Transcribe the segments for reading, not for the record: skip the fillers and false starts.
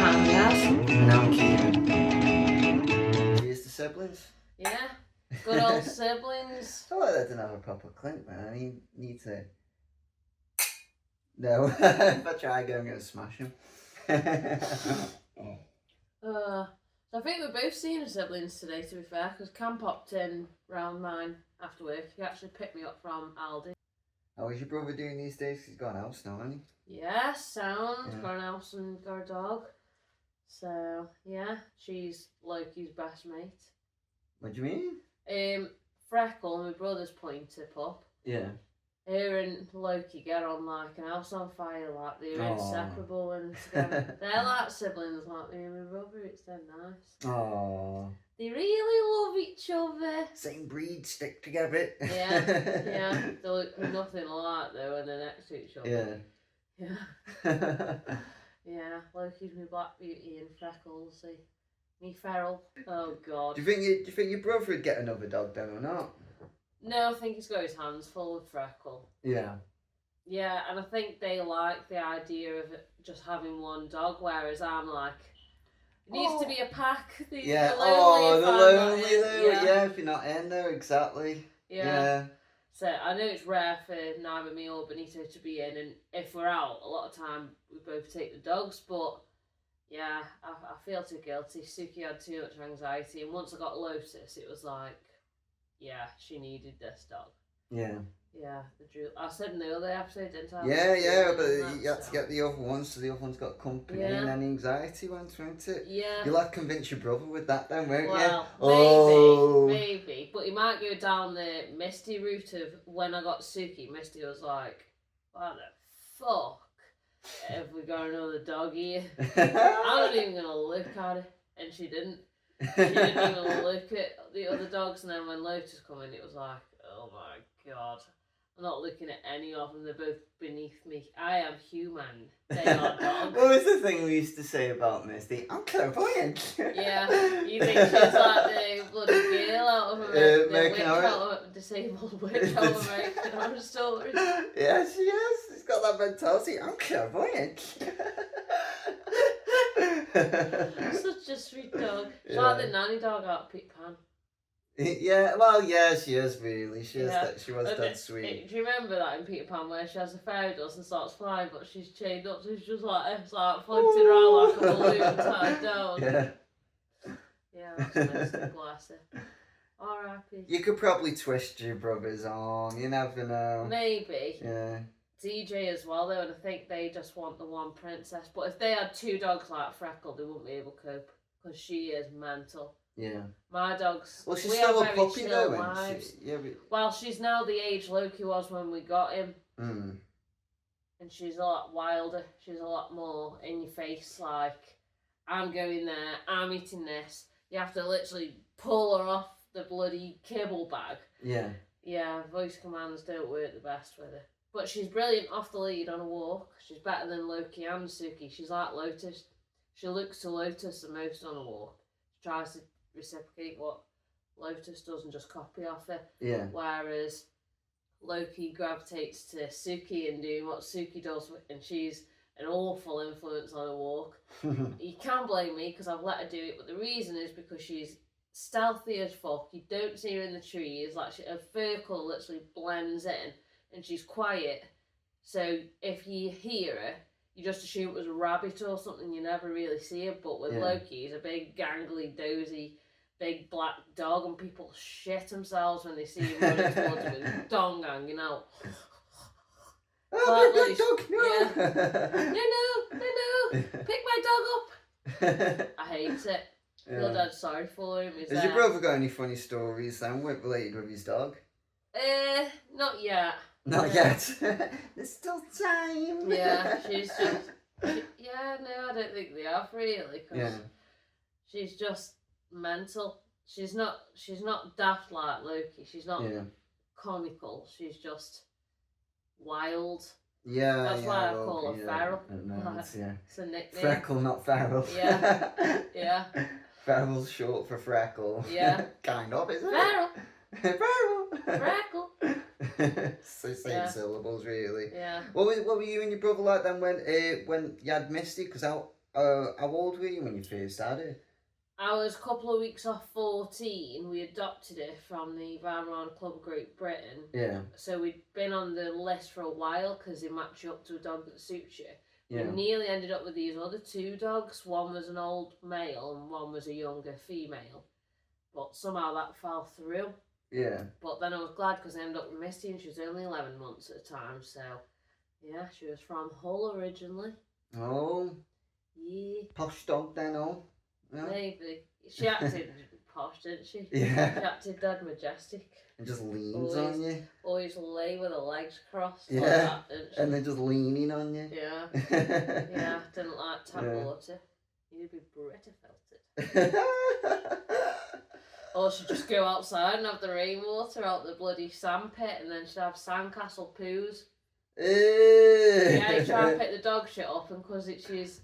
I'm Yaz. And I'm Kieran. Here's the siblings. Yeah, good old siblings. I feel like I didn't have a proper clink, man. I need to. No, if I try again, I'm going to smash him. So I think we're both seeing the siblings today, to be fair, because Cam popped in round 9 after work. He actually picked me up from Aldi. How is your brother doing these days? He's got an house now, hasn't Yeah, sound. Yeah. Got an house and got a dog. So, yeah, she's Loki's best mate. What do you mean? Freckle, my brother's pointer pup. Yeah. Her and Loki get on like an house on fire, like they're inseparable and together. They're like siblings, like me and my brother. It's dead nice. Aww. They really love each other. Same breed, stick together. Yeah. They look nothing alike though when they're next to each other. Yeah. Yeah. Loki's my Black Beauty and Freckles, me Feral. Oh God. Do you think your brother would get another dog then or not? No, I think he's got his hands full with Freckle. Yeah. Yeah, and I think they like the idea of just having one dog, whereas I'm like, it needs to be a pack. The lonely though. Yeah, if you're not in there, exactly. Yeah. So I know it's rare for neither me or Benito to be in, and if we're out, a lot of time we both take the dogs, but yeah, I feel too guilty. Suki had too much anxiety, and once I got Lotus, it was like, yeah, she needed this dog. Yeah. Yeah, I said in the other episode, didn't I? Yeah, but you had to get the other one, so the other one's got company and any anxiety went, won't it? Yeah. You'll have to convince your brother with that then, won't you? Well, maybe. But he might go down the Misty route of when I got Suki, Misty was like, what the fuck have we got another dog here? I'm not even going to look at it. And she didn't. She didn't even look at the other dogs, and then when Lotus come in, it was like, oh my God. I'm not looking at any of them, they're both beneath me. I am human. They are dogs. What was the thing we used to say about Misty? I'm clairvoyant. Yeah, you think she's like the bloody girl out of American, the witch out of disabled witch out of American Horror Stories. Yeah, she is. She's got that mentality. I'm clairvoyant. Such a sweet dog. She's like the nanny dog out of Peter Pan. Yeah, well, yeah, she is really. She was that sweet. Do you remember that in Peter Pan where she has a fairy dust and starts flying, but she's chained up, so she's just like, floating around like a balloon tied down. Yeah. Yeah, that's nice. Bless her. R.I.P. You could probably twist your brother's arm. You never know. Maybe. Yeah. DJ as well though, and I think they just want the one princess. But if they had 2 dogs like Freckle, they wouldn't be able to cope because she is mental. Yeah. My dogs. Well, she's still a puppy though, isn't she? Yeah. Well, she's now the age Loki was when we got him. Mm. And she's a lot wilder. She's a lot more in your face. Like, I'm going there. I'm eating this. You have to literally pull her off the bloody kibble bag. Yeah. Yeah. Voice commands don't work the best with her. But she's brilliant off the lead on a walk. She's better than Loki and Suki. She's like Lotus. She looks to Lotus the most on a walk. She tries to reciprocate what Lotus does and just copy off her. Yeah. Whereas Loki gravitates to Suki and doing what Suki does, and she's an awful influence on a walk. You can blame me because I've let her do it, but the reason is because she's stealthy as fuck. You don't see her in the trees. Like her fur colour literally blends in. And she's quiet, so if you hear her, you just assume it was a rabbit or something. You never really see her. But with Loki, he's a big, gangly, dozy, big black dog, and people shit themselves when they see him running towards him with his dong hanging out. Oh, black dog! No! Yeah. No! Pick my dog up! I hate it. I feel dead sorry for him. Has your brother got any funny stories then related with his dog? Not yet. Not yet. There's still time. Yeah, she's just. I don't think they have really. Cause she's just mental. She's not daft like Loki. She's not comical. She's just wild. Yeah, that's why I call her Feral. It's a nickname. Freckle, not Feral. Yeah. Feral's short for Freckle. Yeah. Kind of, isn't Feral. it? Feral. Freckle. So same syllables, really. Yeah. What were you and your brother like then when you had Misty? Because how how old were you when you first had it? I was a couple of weeks off 14. We adopted it from the Rivalry Club of Great Britain. Yeah. So we'd been on the list for a while because they match you up to a dog that suits you. Yeah. We nearly ended up with these other two dogs. One was an old male and one was a younger female. But somehow that fell through. Yeah. But then I was glad because I ended up with Misty and she was only 11 months at the time. So, yeah, she was from Hull originally. Oh. Yeah. Posh dog then, oh. Yeah. Maybe. She acted posh, didn't she? Yeah. She acted dead majestic. And just leans on you. Always lay with her legs crossed. Yeah. Like that, didn't she? And then just leaning on you. Yeah. Yeah. Didn't like tap water. You'd be Brita felted. Or she'd just go outside and have the rainwater out the bloody sandpit and then she'd have sandcastle poos. Yeah, you try and pick the dog shit up and because she's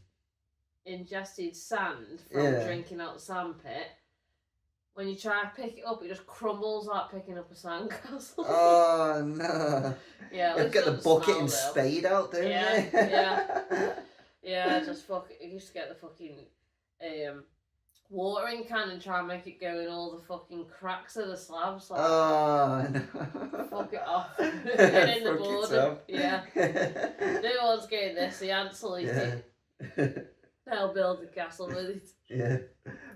ingested sand from drinking out the sandpit, when you try to pick it up, it just crumbles like picking up a sandcastle. Oh, no. Yeah, you get the bucket and spade out there. Yeah, just you used to get the fucking watering can and try and make it go in all the fucking cracks of the slabs. Like, oh, no. Fuck it off. Get in the border. Yeah. No one's getting this, the ants will eat it. They'll build the castle with it. Yeah.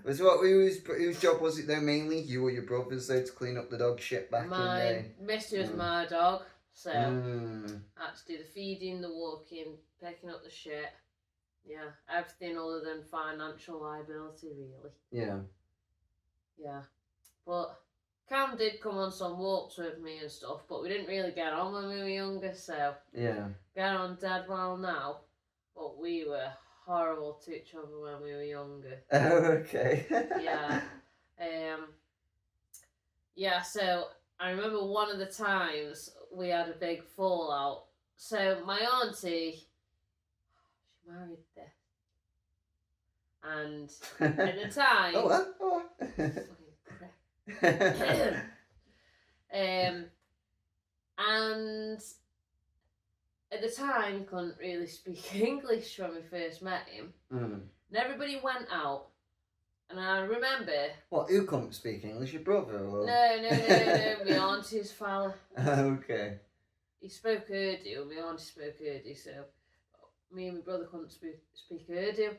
Whose job was it though mainly? You or your brothers though to clean up the dog shit back in there? Misty was my dog, so I had to do the feeding, the walking, picking up the shit. Yeah, everything other than financial liability, really. Yeah. Yeah. But Cam did come on some walks with me and stuff, but we didn't really get on when we were younger, so yeah. Get on dead well now, but we were horrible to each other when we were younger. Oh, okay. Yeah. Yeah, so I remember one of the times we had a big fallout. So my auntie, she married this. And at the time... oh, what? Oh, fucking prick. And at the time, he couldn't really speak English when we first met him. And everybody went out. And I remember... What, who couldn't speak English? Your brother? Or... No, my auntie's fella. Okay. He spoke Urdu, and my auntie spoke Urdu, so me and my brother couldn't speak Urdu.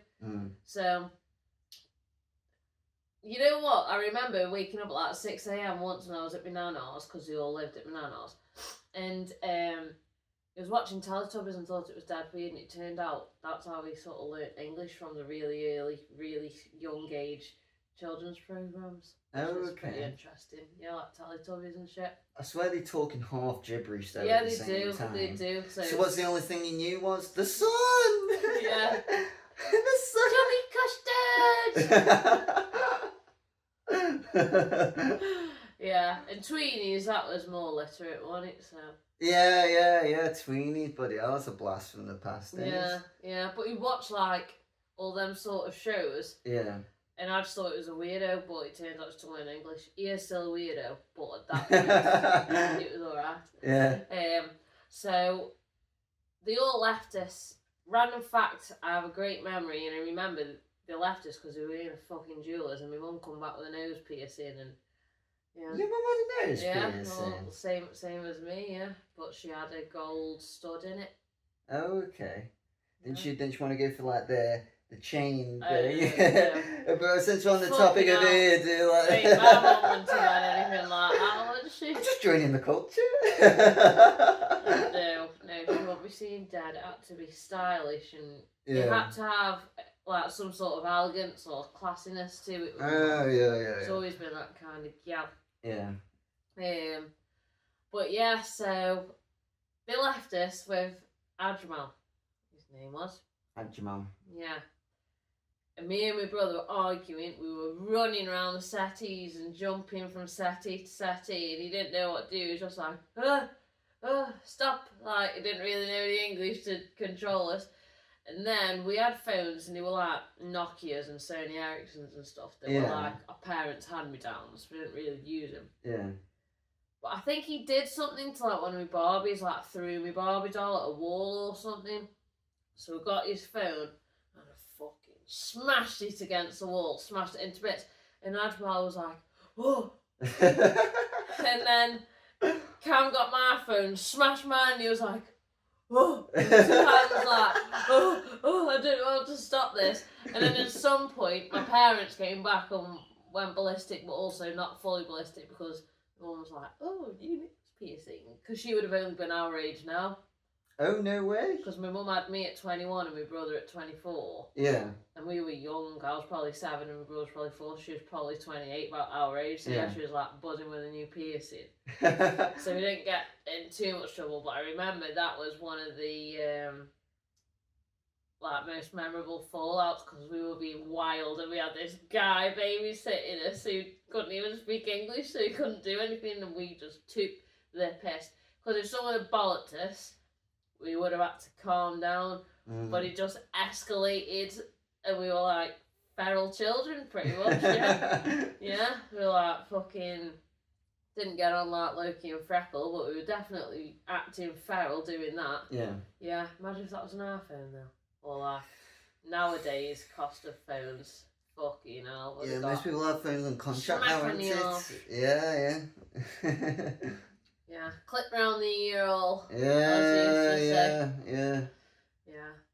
So, you know what? I remember waking up at like 6 a.m. once when I was at my nana's, because we all lived at my nana's. And he was watching Teletubbies and thought it was dead weird, and it turned out that's how we sort of learnt English, from the really early, really young age children's programmes. Oh, okay. okay. Pretty interesting. Yeah, like Teletubbies and shit. I swear they're talking half gibberish though. Yeah, at the same time. They do. So what's the only thing you knew was the sun? Yeah. The sun. Yeah, and Tweenies, that was more literate, wasn't it? So. Yeah, Tweenies, buddy, that was a blast from the past. Yeah, but you watch like all them sort of shows. Yeah. And I just thought it was a weirdo, but it turns out to learn English. He is still a weirdo, but at that point, it was alright. Yeah. So, they all left us. Random fact, I have a great memory, and I remember they left us because we were in a fucking jewellers, and my mum come back with a nose piercing, and yeah. Your mum had a nose piercing? Well, same as me, yeah. But she had a gold stud in it. Oh, okay. Didn't she want to go for like the chain thing? Yeah. But since we're on the topic of hairdo, like... Wait, my mum wouldn't have had anything like that, would she? I'm just joining the culture. No, she won't be seen dead. It had to be stylish, and it had to have like some sort of elegance or classiness to it. Oh, yeah. It's always been that kind of gal. Yeah. But yeah, so they left us with Ajmal, his name was. Ajmal. Yeah. And me and my brother were arguing. We were running around the settees and jumping from settee to settee, and he didn't know what to do. He was just like, stop. Like, he didn't really know the English to control us. And then we had phones, and they were like Nokias and Sony Ericssons and stuff. They were like our parents' hand-me-downs. We didn't really use them. Yeah. But I think he did something to like one of my Barbies, like threw my Barbie doll at a wall or something. So we got his phone, and I fucking smashed it against the wall, smashed it into bits. And Admiral was like, oh. And then Cam got my phone, smashed mine, and he was like, oh. And I was like, oh, I don't want to stop this. And then at some point, my parents came back and went ballistic, but also not fully ballistic, because my mum was like, oh, you need piercing. Because she would have only been our age now. Oh, no way. Because my mum had me at 21 and my brother at 24. Yeah. And we were young. I was probably 7 and my brother was probably 4. She was probably 28, about our age. So yeah, she was like buzzing with a new piercing. So we didn't get in too much trouble. But I remember that was one of the like most memorable fallouts, because we were being wild and we had this guy babysitting us who couldn't even speak English, so he couldn't do anything, and we just took the piss. Because if someone had bollocked us, we would have had to calm down, but it just escalated, and we were like feral children, pretty much. Yeah, we were like fucking, didn't get on like Loki and Freckle, but we were definitely acting feral doing that. Yeah, imagine if that was an iPhone though, or like nowadays cost of phones. Fucking hell. Yeah, most people have phones on contract now, aren't it? Yeah. Yeah, clip round the ear all. Yeah,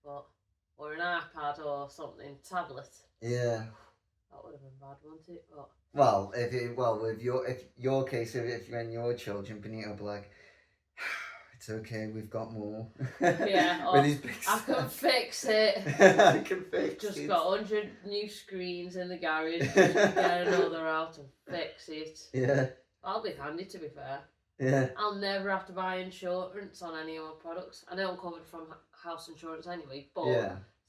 but or an iPad or something, tablet. Yeah. That would have been bad, wouldn't it? But well, if your case, if you're in your children, Benito will be like, it's okay, we've got more. Yeah, with his big I can fix it. I can fix just it. Got 100 new screens in the garage. Just get another out and fix it. Yeah. That'll be handy, to be fair. Yeah. I'll never have to buy insurance on any of my products. I know I'm covered from house insurance anyway, but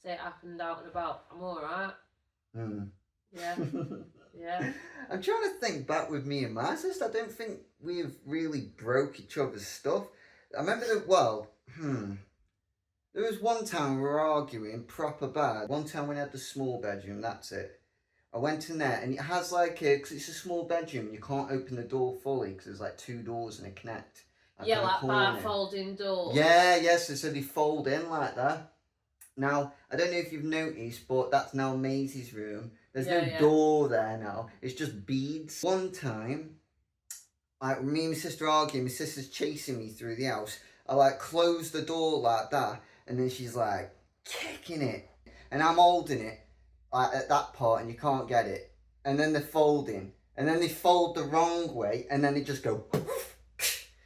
say it happened out and about, I'm alright. Yeah. Yeah. I'm trying to think back with me and my sister. I don't think we've really broke each other's stuff. I remember there was one time we were arguing proper bad. One time we had the small bedroom, that's it. I went in there and it has like because it's a small bedroom, you can't open the door fully because there's like 2 doors and a connect. Like bar folding doors. Yeah, so they fold in like that. Now, I don't know if you've noticed, but that's now Maisie's room. There's no door there now. It's just beads. One time, like me and my sister arguing, my sister's chasing me through the house. I like close the door like that, and then she's like kicking it, and I'm holding it like at that part, and you can't get it. And then they're folding, and then they fold the wrong way, and then they just go.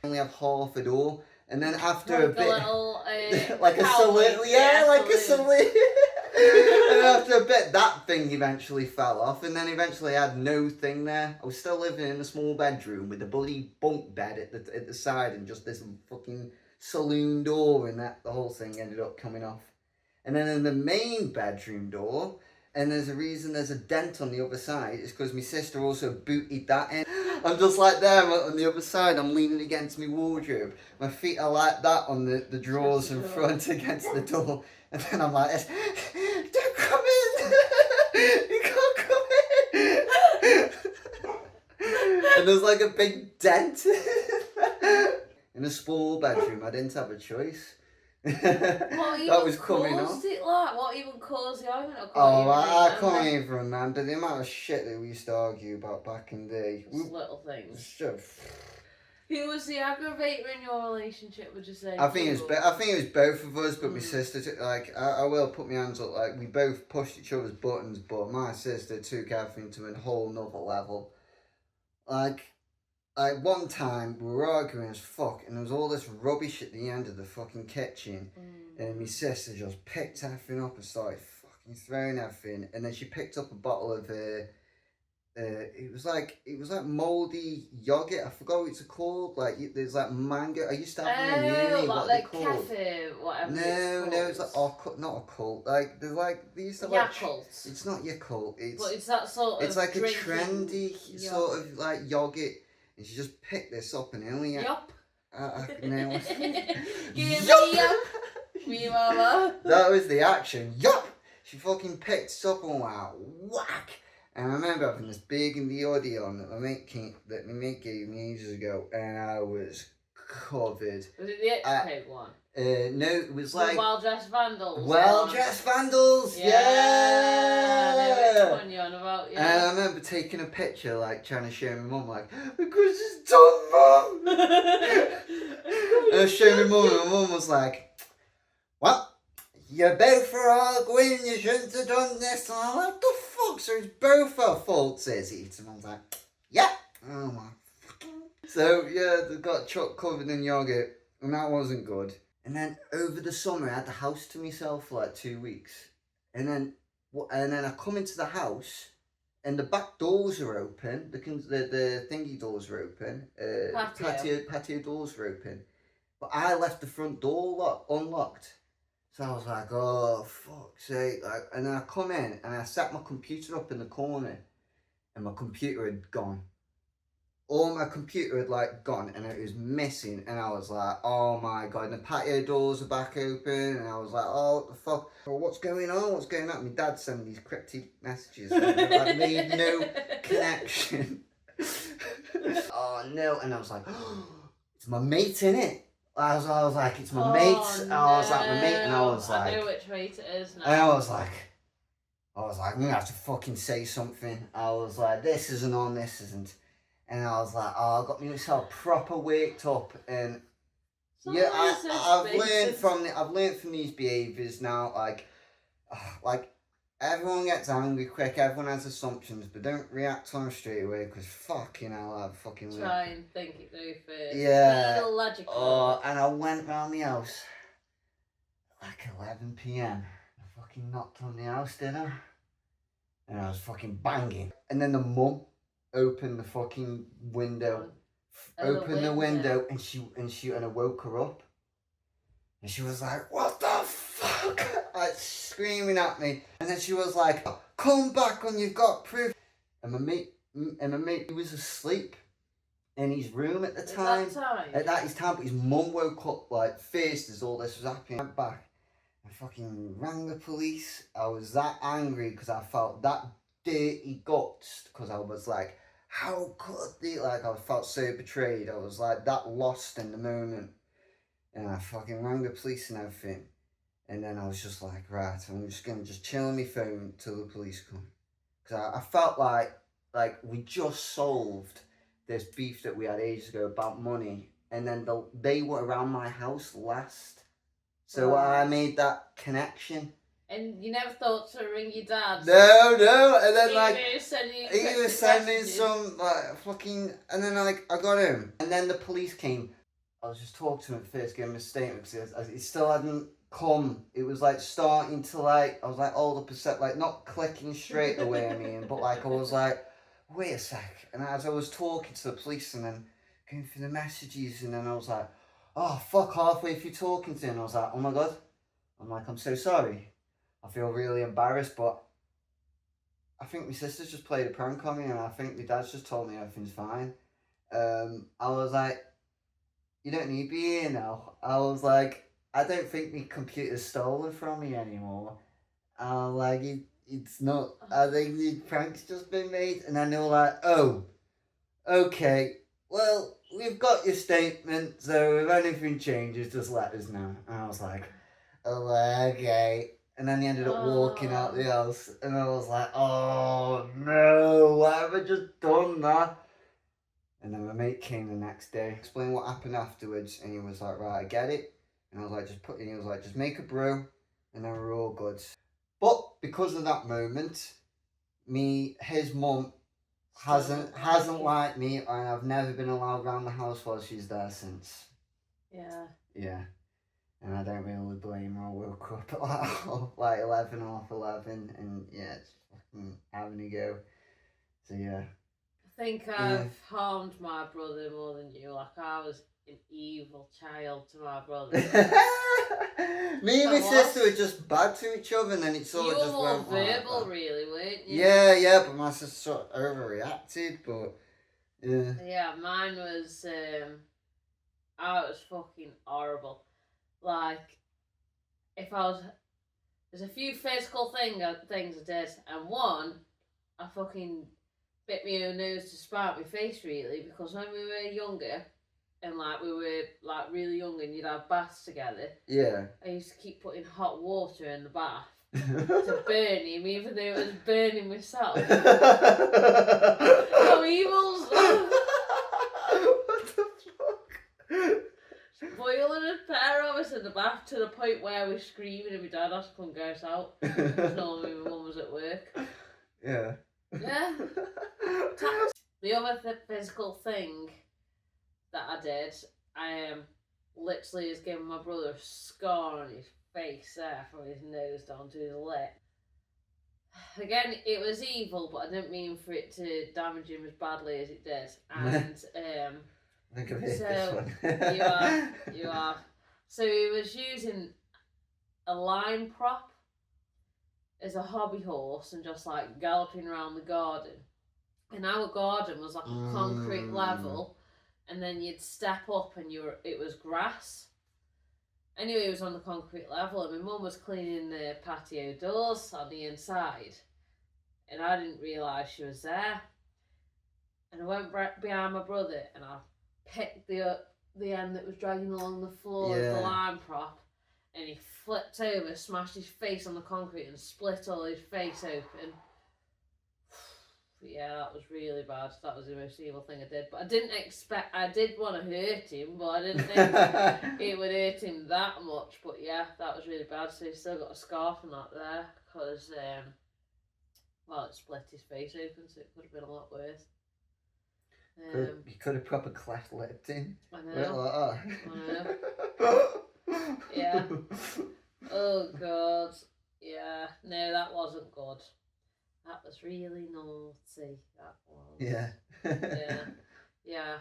Only have half a door, and then after like a bit, little, like a saloon, like a saloon. And after a bit, that thing eventually fell off, and then eventually I had no thing there. I was still living in a small bedroom with a bloody bunk bed at the side, and just this fucking saloon door, and the whole thing ended up coming off. And then in the main bedroom door, and there's a dent on the other side. It's because my sister also booted that in. I'm just like there on the other side. I'm leaning against my wardrobe. My feet are like that on the drawers in front against the door. And then I'm like, don't come in. You can't come in. And there's like a big dent. In a small bedroom, I didn't have a choice. That was coming on. What even caused the argument? I can't even remember the amount of shit that we used to argue about back in the day. Just little things. Just... Who was the aggravator in your relationship? Would you say? I think it was both of us, but my sister took, like I will put my hands up. Like we both pushed each other's buttons, but my sister took everything to a whole nother level. Like one time we were arguing as fuck, and there was all this rubbish at the end of the fucking kitchen, and my sister just picked everything up and started fucking throwing everything, and then she picked up a bottle of it was like mouldy yogurt. I forgot what it's called. Like there's like mango. I used to have them in uni. What are they called? Kefir, whatever. No, it's like not a cult. Like there's like they used to like. Yakult. It's not Yakult. But it's that sort of. It's like a trendy sort of like yogurt. And she just picked this up and only Yup. Give me yup. Me mama. That was the action. Yup. She fucking picked it up and went whack. And I remember having this big in the audio on that my mate gave me ages ago, and I was covered. Was it the X-Peg one? No, it was like Well Dressed Vandals. Well Dressed Vandals. Yeah. remember taking a picture, like trying to show my mum, like, because it's done, mum. And I showed my mum, and my mum was like, well, you both are arguing, you shouldn't have done this. And I'm like, what the fuck? So it's both our faults, is it? And I was like, yeah. Oh my. So yeah, they got chocolate covered in yogurt, and that wasn't good. And then over the summer, I had the house to myself for like 2 weeks. And then I come into the house, and the back doors are open. The thingy doors are open. Patio doors are open. But I left the front door unlocked. So I was like, oh, fuck's sake. Like, and then I come in and I set my computer up in the corner, and my computer had gone. All my computer had like gone, and it was missing. And I was like, oh my God. And the patio doors are back open. And I was like, oh, what the fuck? Well, what's going on? What's going on? My dad sent these cryptic messages. And I made no connection. Oh no. And I was like, oh, it's my mate, innit? I was like, it's my mate. No. I was like, my mate, and I was like, I know which mate it is now. And I was like, I'm gonna have to fucking say something. I was like, this isn't on, this isn't. And I was like, oh, I got myself proper waked up, and yeah, I've learned from these behaviours now. Like everyone gets angry quick, everyone has assumptions, but don't react on them straight away, because fucking hell, I've fucking try and think it through first. Yeah. Be logical. Oh, and I went round the house like 11 p.m. I fucking knocked on the house dinner, and I was fucking banging. And then the mum opened the fucking window, and I woke her up, and she was like, "What the fuck?" Like screaming at me, and then she was like, "Come back when you've got proof." And my mate, he was asleep in his room at the time. At that time, but his mum woke up like first as all this was happening. I went back and fucking rang the police. I was that angry because I felt that dirty guts, because I was like, how could they? Like, I felt so betrayed. I was like that lost in the moment, and I fucking rang the police and everything. And then I was just like, right, I'm just gonna chill on my phone till the police come, because I felt like we just solved this beef that we had ages ago about money, and then they were around my house last, so I made that connection. And you never thought to ring your dad? No, and then he was sending some like fucking, and then like I got him, and then the police came. I was just talking to him at first, giving him a statement, because he still hadn't come. It was like starting to like, I was like hold up a sec, like not clicking straight away. I mean, but like I was like, wait a sec, and as I was talking to the police and then going through the messages, and then I was like, oh fuck, halfway through talking to him, I was like, oh my God, I'm so sorry. I feel really embarrassed, but I think my sister's just played a prank on me, and I think my dad's just told me everything's fine. I was like, you don't need to be here now. I was like, I don't think my computer's stolen from me anymore. I was like, it's not, I think the prank's just been made. And then they were like, oh, okay, well, we've got your statement, so if anything changes, just let us know. And I was like, oh, okay. And then he ended up walking out the house, and I was like, oh no, why have I just done that? And then my mate came the next day, explained what happened afterwards, and he was like, right, I get it. And I was like, just make a brew, and then we're all good. But because of that moment, his mum hasn't liked me, and I've never been allowed around the house while she's there since. Yeah. Yeah. And I don't really blame her. I woke up at like 11, half 11, and yeah, it's fucking having a go. So yeah. I think I've harmed my brother more than you. Like, I was an evil child to my brother. Me and my sister were just bad to each other, and then it sort of just went. You were more verbal, really, weren't you? Yeah, but my sister sort of overreacted, but yeah. Yeah, mine was, I was fucking horrible. Like, there's a few physical things I did, and one, I fucking bit my own nose to spite my face, really, because when we were younger, and like we were like really young and you'd have baths together, yeah, I used to keep putting hot water in the bath, to burn him, even though it was burning myself. No evils. What the fuck? Boiling a pair of us in the bath to the point where we're screaming and my dad has to come get us out. Because normally my mum was at work. Yeah. Yeah. The other physical thing that I did, literally is giving my brother a scar on his face there from his nose down to his lip. Again, it was evil, but I didn't mean for it to damage him as badly as it did. And I think I've heard so this one. you are. So he was using a line prop as a hobby horse and just like galloping around the garden. And our garden was like a concrete level, and then you'd step up and it was grass. Anyway, it was on the concrete level, and my mum was cleaning the patio doors on the inside, and I didn't realise she was there. And I went behind my brother, and I picked the end that was dragging along the floor of the line prop, and he flipped over, smashed his face on the concrete, and split all his face open. Yeah, that was really bad. That was the most evil thing I did. But I didn't expect... I did want to hurt him, but I didn't think it would hurt him that much. But yeah, that was really bad. So he's still got a scar from that there. Because, well, it split his face open, so it could have been a lot worse. You could have proper cleft lipped him. I know. Like I know. Yeah. Oh, God. Yeah. No, that wasn't good. That was really naughty. That was. Yeah. Yeah.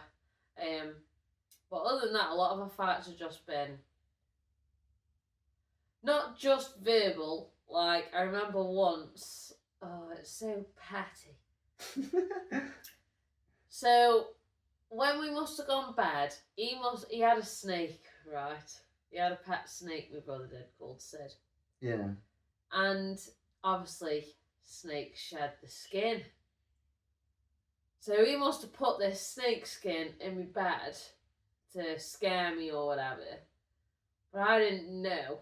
But other than that, a lot of our fights have just been not just verbal. Like, I remember once, it's so petty. So, when we must have gone bed, he had a snake, right? He had a pet snake, my brother did, called Sid. Yeah. And obviously, snakes shed the skin. So he must have put this snake skin in my bed to scare me or whatever. But I didn't know.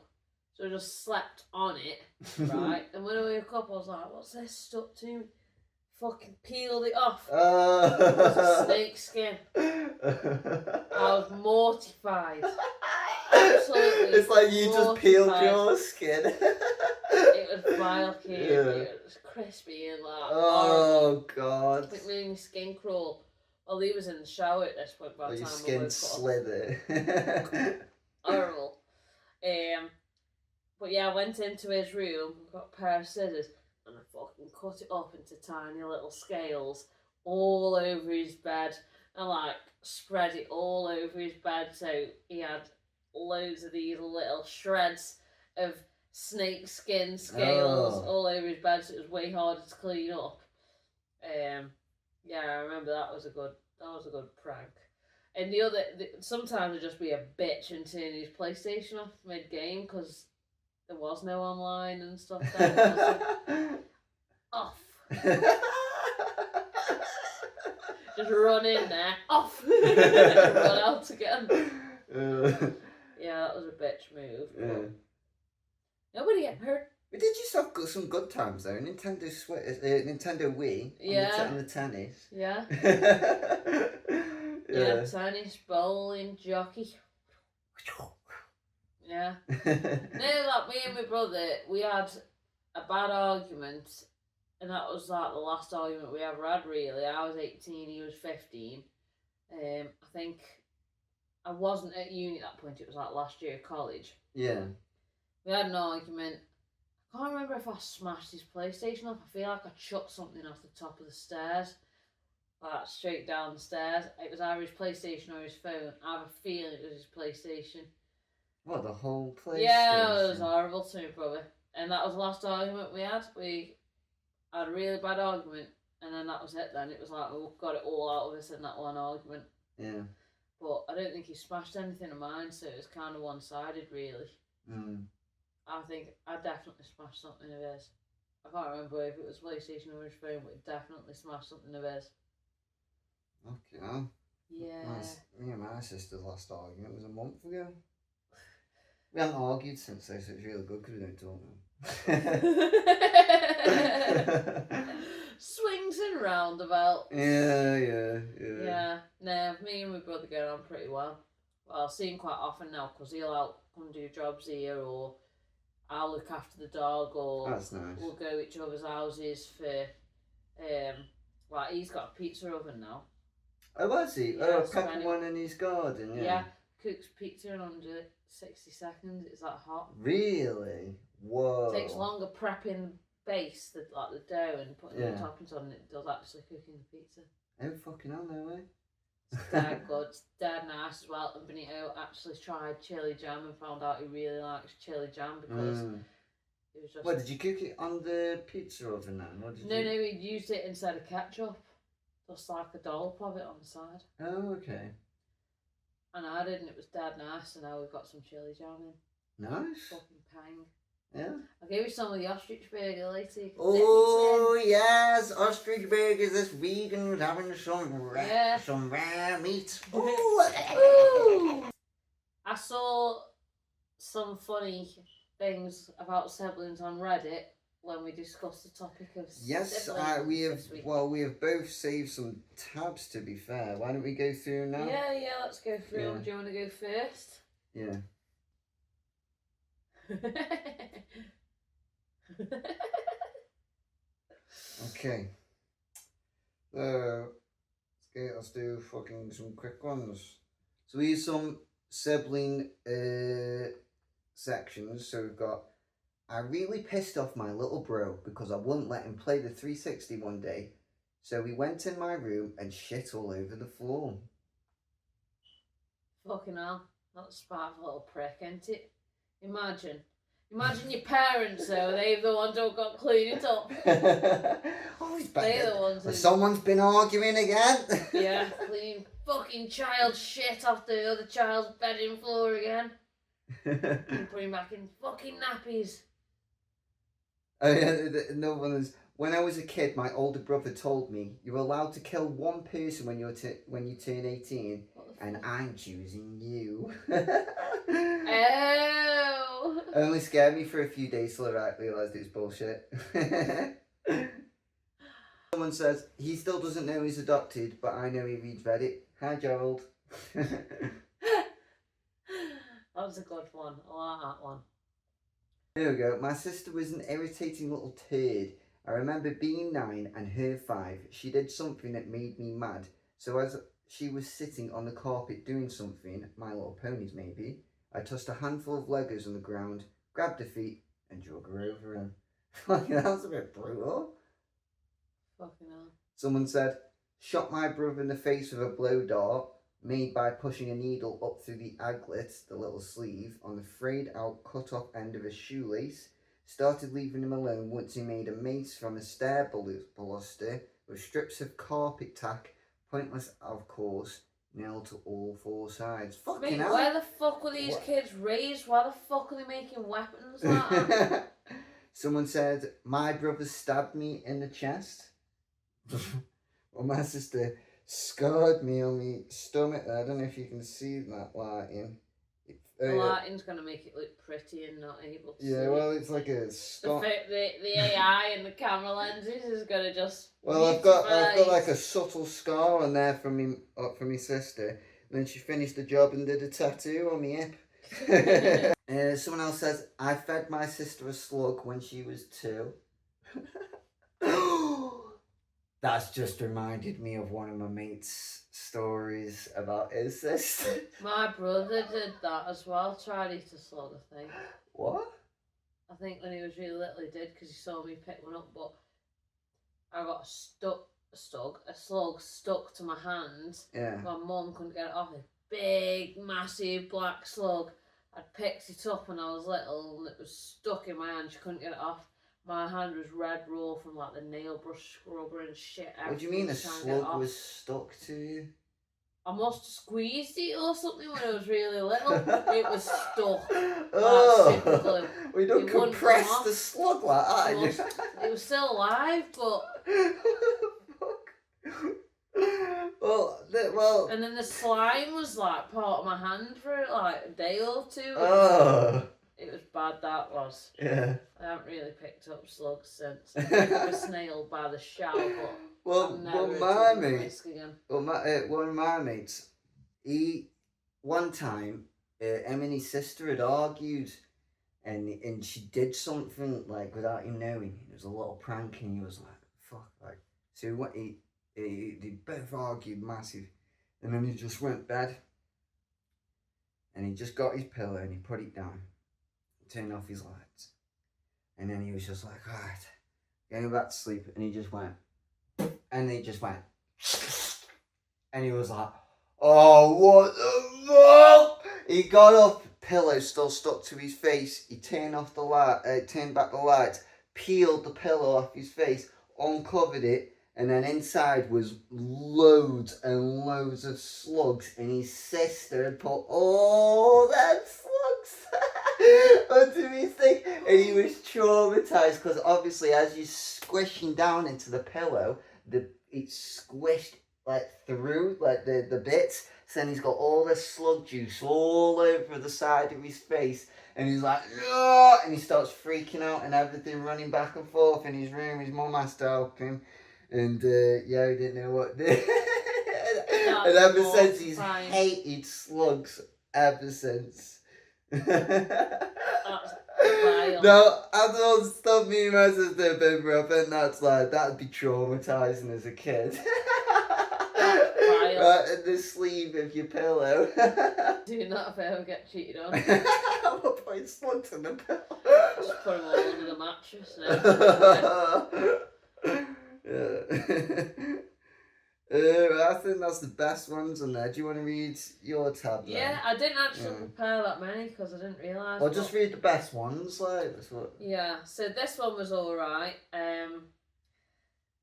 So I just slept on it, right? And when I woke up, I was like, what's this stuck to me? Fucking peeled it off. It was a snake skin. I was mortified. Absolutely. It's like you mortified. just peeled your skin. It was vile, kid. It was crispy and like. Oh, God. It made my skin crawl. Well, he was in the shower at this point by the Your time skin I woke slither. Horrible. But yeah, I went into his room, got a pair of scissors, and I fucking cut it up into tiny little scales all over his bed, and like spread it all over his bed, so he had loads of these little shreds of snake skin scales all over his bed, so it was way harder to clean up. Yeah, I remember that was a good prank. And sometimes I'd just be a bitch and turn his PlayStation off mid-game because there was no online and stuff then. Off. Just run in there, off, and run out again. Yeah, that was a bitch move. Yeah. Nobody get hurt. We did just have some good times though. Nintendo Wii. Yeah. On the tennis. Yeah. Yeah. Tennis, bowling, jockey. Yeah. No, like me and my brother, we had a bad argument, and that was like the last argument we ever had. Really, I was 18, he was 15. I think I wasn't at uni at that point. It was like last year of college. Yeah. We had an argument. I can't remember if I smashed his PlayStation off. I feel like I chucked something off the top of the stairs. Like straight down the stairs. It was either his PlayStation or his phone. I have a feeling it was his PlayStation. What, the whole PlayStation? Yeah, it was horrible to me, brother. And that was the last argument we had. We had a really bad argument, and then that was it then. It was like, we got it all out of us in that one argument. Yeah. But I don't think he smashed anything of mine, so it was kind of one-sided, really. I think I definitely smashed something of his. I can't remember if it was PlayStation or his phone, but it definitely smashed something of his. Okay. Yeah. Me and my sister's last argument was a month ago. We haven't argued since though, so it's really good because we don't talk now. Swings and roundabouts. Yeah. Yeah, no, me and my brother get on pretty well. Well, I'll see him quite often now because he'll out come do jobs here, or I'll look after the dog, or That's nice. we'll go to each other's houses for, like he's got a pizza oven now. Oh, has he? Yeah, a proper one in his garden, yeah. Yeah, cooks pizza in under 60 seconds. It's that hot. Really? Whoa. Takes longer prepping the base, the dough, and putting the toppings on than it does actually cooking the pizza. Oh, fucking hell, no way. It's dead good. It's dead nice as well. And Benito actually tried chili jam and found out he really likes chili jam because it was just... What, did you cook it on the pizza oven then? What did No, he used it instead of ketchup. Just like a dollop of it on the side. Oh, okay. And I did, and it was dead nice, and now we've got some chili jam in. Nice. Fucking pang. Yeah. I'll give you some of the ostrich burger later. You can Oh, yes, ostrich burgers, this vegan having some rare meat. Ooh. I saw some funny things about siblings on Reddit when we discussed the topic of siblings. We have both saved some tabs, to be fair. Why don't we go through now? Yeah, let's go through. Yeah. Do you want to go first? Yeah. Okay. So let's do fucking some quick ones. So here's some sibling sections. So we've got, I really pissed off my little bro because I wouldn't let him play the 360 one day. So he went in my room and shit all over the floor. Fucking hell. That's a spiteful little prick, ain't it? Imagine your parents though, they're the ones who got cleaned it up. They're the ones who... Someone's been arguing again. Yeah, clean fucking child shit off the other child's bedding floor again. And put him back in fucking nappies. Oh yeah, no one is. When I was a kid, my older brother told me you're allowed to kill one person when you turn 18, and I'm choosing you. Oh. It only scared me for a few days till I realised it was bullshit. Someone says he still doesn't know he's adopted, but I know he reads Reddit. Hi, Gerald. That was a good one. I like that one. There we go. My sister was an irritating little turd. I remember being 9 and her 5. She did something that made me mad. So as she was sitting on the carpet doing something, My Little Ponies maybe, I tossed a handful of Legos on the ground, grabbed her feet, and drug her over him. Fucking hell, that's a bit brutal. Fucking hell. Someone said, shot my brother in the face with a blow dart, made by pushing a needle up through the aglet, the little sleeve, on the frayed out cut off end of a shoelace. Started leaving him alone once he made a mace from a stair baluster with strips of carpet tack, pointless of course, nailed to all 4 sides. Fucking hell. Where the fuck were these kids raised? Why the fuck are they making weapons like that? Someone said, my brother stabbed me in the chest. Well, my sister scarred me on my stomach. I don't know if you can see that lighting. The lighting's going to make it look pretty and not able to see. Yeah, well, it's like a scar. The AI and the camera lenses is going to just... Well, I've got like a subtle scar on there from me sister. And then she finished the job and did a tattoo on my hip. Someone else says, I fed my sister a slug when she was 2. That's just reminded me of one of my mates' stories about his sister. My brother did that as well, tried to eat a slug, I think. What? I think when he was really little he did, because he saw me pick one up, but I got a slug stuck to my hand. Yeah. My mum couldn't get it off. A big, massive black slug. I picked it up when I was little and it was stuck in my hand, she couldn't get it off. My hand was red raw from like the nail brush scrubber and shit. What do you mean a slug was stuck to you? I must have squeezed it or something when I was really little. It was stuck. Oh, super glue. We don't compress the slug like that. It was still alive, but... well... And then the slime was like part of my hand for like a day or 2. Oh. It was bad, that was. Yeah. I haven't really picked up slugs since. I picked up a snail by the shower, but Well, never my taken the mate, risk again. one of my mates, one time, him and his sister had argued, and she did something like without him knowing. It was a little prank, and he was like, "Fuck!" Like, so what? They both argued massive, and then he just went bed, and he just got his pillow and he put it down, turned off his lights, and then he was just like, "Alright, going back to sleep," and he just went, and he just went, and he was like, "Oh, what the fuck?" He got up, pillow still stuck to his face. He turned off the light, turned back the lights, peeled the pillow off his face, uncovered it, and then inside was loads and loads of slugs. And his sister had put all them slugs onto his thing, and he was traumatized because obviously, as you're squishing down into the pillow, it squished like through like the bits. So then he's got all this slug juice all over the side of his face, and he's like, "No!" And he starts freaking out and everything, running back and forth in his room. His mum has to help him, and yeah, he didn't know what to do. And ever since, he's hated slugs ever since. No, I don't stop me and my sister, baby. I think that'd be traumatizing as a kid. Right in the sleeve of your pillow. Do not if I ever get cheated on. I'm not putting slugs in the pillow. Just put them all under the mattress now. I think that's the best ones on there. Do you want to read your tab then? Yeah, I didn't actually prepare that many because I didn't realise. Well, just read the best ones, like that's what. Yeah, so this one was alright.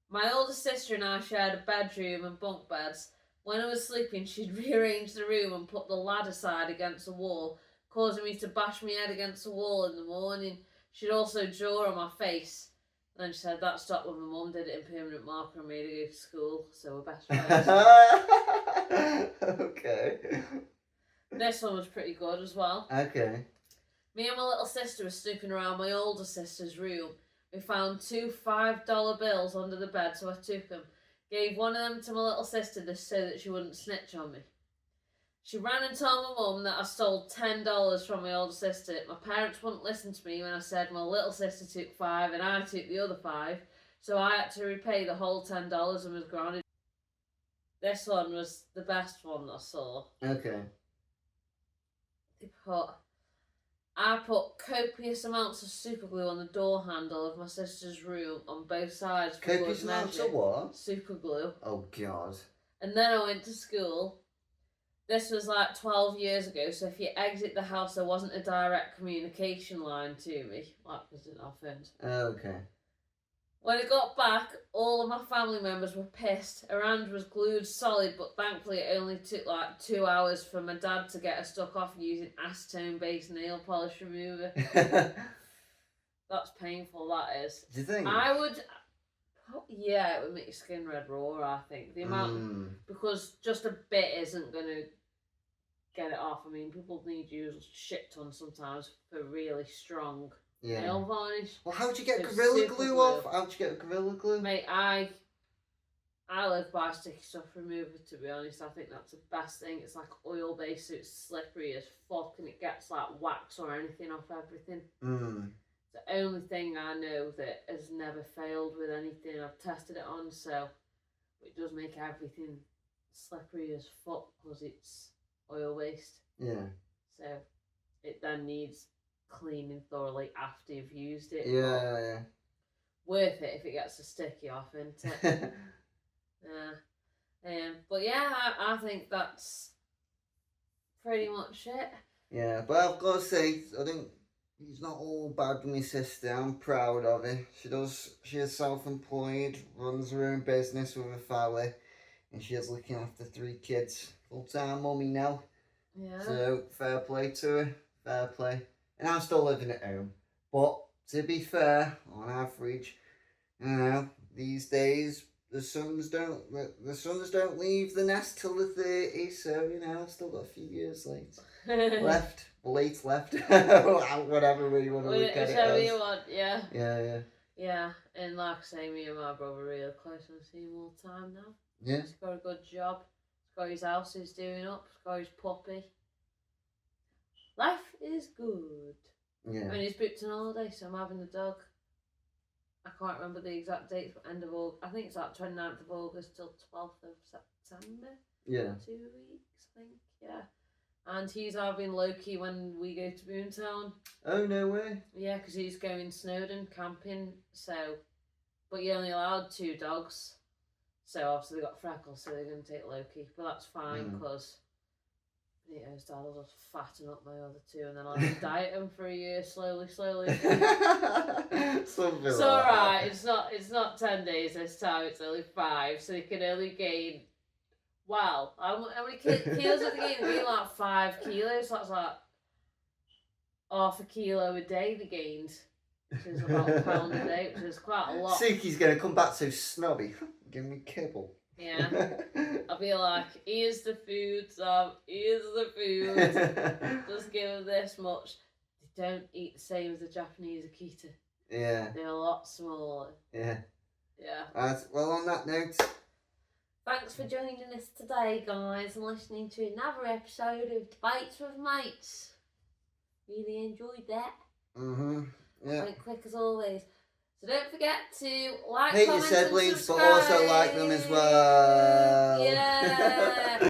My older sister and I shared a bedroom and bunk beds. When I was sleeping, she'd rearrange the room and put the ladder side against the wall, causing me to bash my head against the wall in the morning. She'd also draw on my face. And then she said that stopped when my mum did it in permanent marker and made her go to school, so we're best friends. Okay. This one was pretty good as well. Okay. Me and my little sister were snooping around my older sister's room. We found 2 $5 bills under the bed, so I took them. Gave one of them to my little sister just so that she wouldn't snitch on me. She ran and told my mum that I stole $10 from my older sister. My parents wouldn't listen to me when I said my little sister took 5 and I took the other 5, so I had to repay the whole $10 and was grounded. This one was the best one I saw. Okay. I put copious amounts of super glue on the door handle of my sister's room on both sides. Copious amounts of what? Super glue. Oh, God. And then I went to school. This was like 12 years ago, so if you exit the house, there wasn't a direct communication line to me. Like, because I didn't have phones. Okay. When I got back, all of my family members were pissed. Her hand was glued solid, but thankfully it only took like 2 hours for my dad to get her stuck off using acetone-based nail polish remover. That's painful, that is. Do you think? Yeah, it would make your skin red raw, I think. The amount, because just a bit isn't going to get it off. I mean, people need to use shit ton sometimes for really strong nail varnish. Well, how'd you get Gorilla Glue off? How'd you get Gorilla Glue? Mate, I live by sticky stuff remover, to be honest. I think that's the best thing. It's like oil based, so it's slippery as fuck and it gets like wax or anything off everything. It's the only thing I know that has never failed with anything I've tested it on, so it does make everything slippery as fuck because it's oil based. Yeah. So it then needs cleaning thoroughly after you've used it. Yeah. Worth it if it gets the sticky off, isn't it? But yeah, I think that's pretty much it. Yeah, but I've got to say, I think it's not all bad with my sister. I'm proud of her. She is self-employed, runs her own business with a family, and she is looking after 3 kids. Full-time mummy now. Yeah. So, fair play to her. Fair play. And I'm still living at home. But, to be fair, on average, you know, these days, the sons don't leave the nest till the 30s, so you know I've still got a few years left, whatever way you want to look at it. Whichever you want, yeah. Yeah. Yeah, and like I say, me and my brother are real close and I see him all the time now. Yeah. He's got a good job. He's got his house he's doing up. He's got his puppy. Life is good. Yeah. And he's booked an holiday, so I'm having the dog. I can't remember the exact date, but end of August. I think it's like 29th of August till 12th of September. Yeah. 2 weeks, I think. Yeah. And he's having Loki when we go to Boomtown. Oh, no way. Yeah, because he's going Snowdon camping, so... But you're only allowed 2 dogs. So obviously they got Freckles, so they're going to take Loki. But that's fine, because... Benito's dad will just fatten up my other 2, and then I'll just diet them for a year, slowly. Something It's like alright, it's not 10 days this time, it's only 5, so they can only gain... Wow, how many kilos are they gaining? They're gaining like 5 kilos, so that's like half a kilo a day they gained, which is about a pound a day, which is quite a lot. Suki's going to come back so snobby. Give me kibble. Yeah, I'll be like, here's the food, Sam, here's the food, just give them this much. They don't eat the same as the Japanese Akita. Yeah. They're a lot smaller. Yeah. Yeah. Well, on that note... Thanks for joining us today, guys, and listening to another episode of Debates with Mates. Really enjoyed that. Yeah. Went quick as always. So don't forget to like, hate comment, your siblings, and but subscribe. also like them as well. Yeah.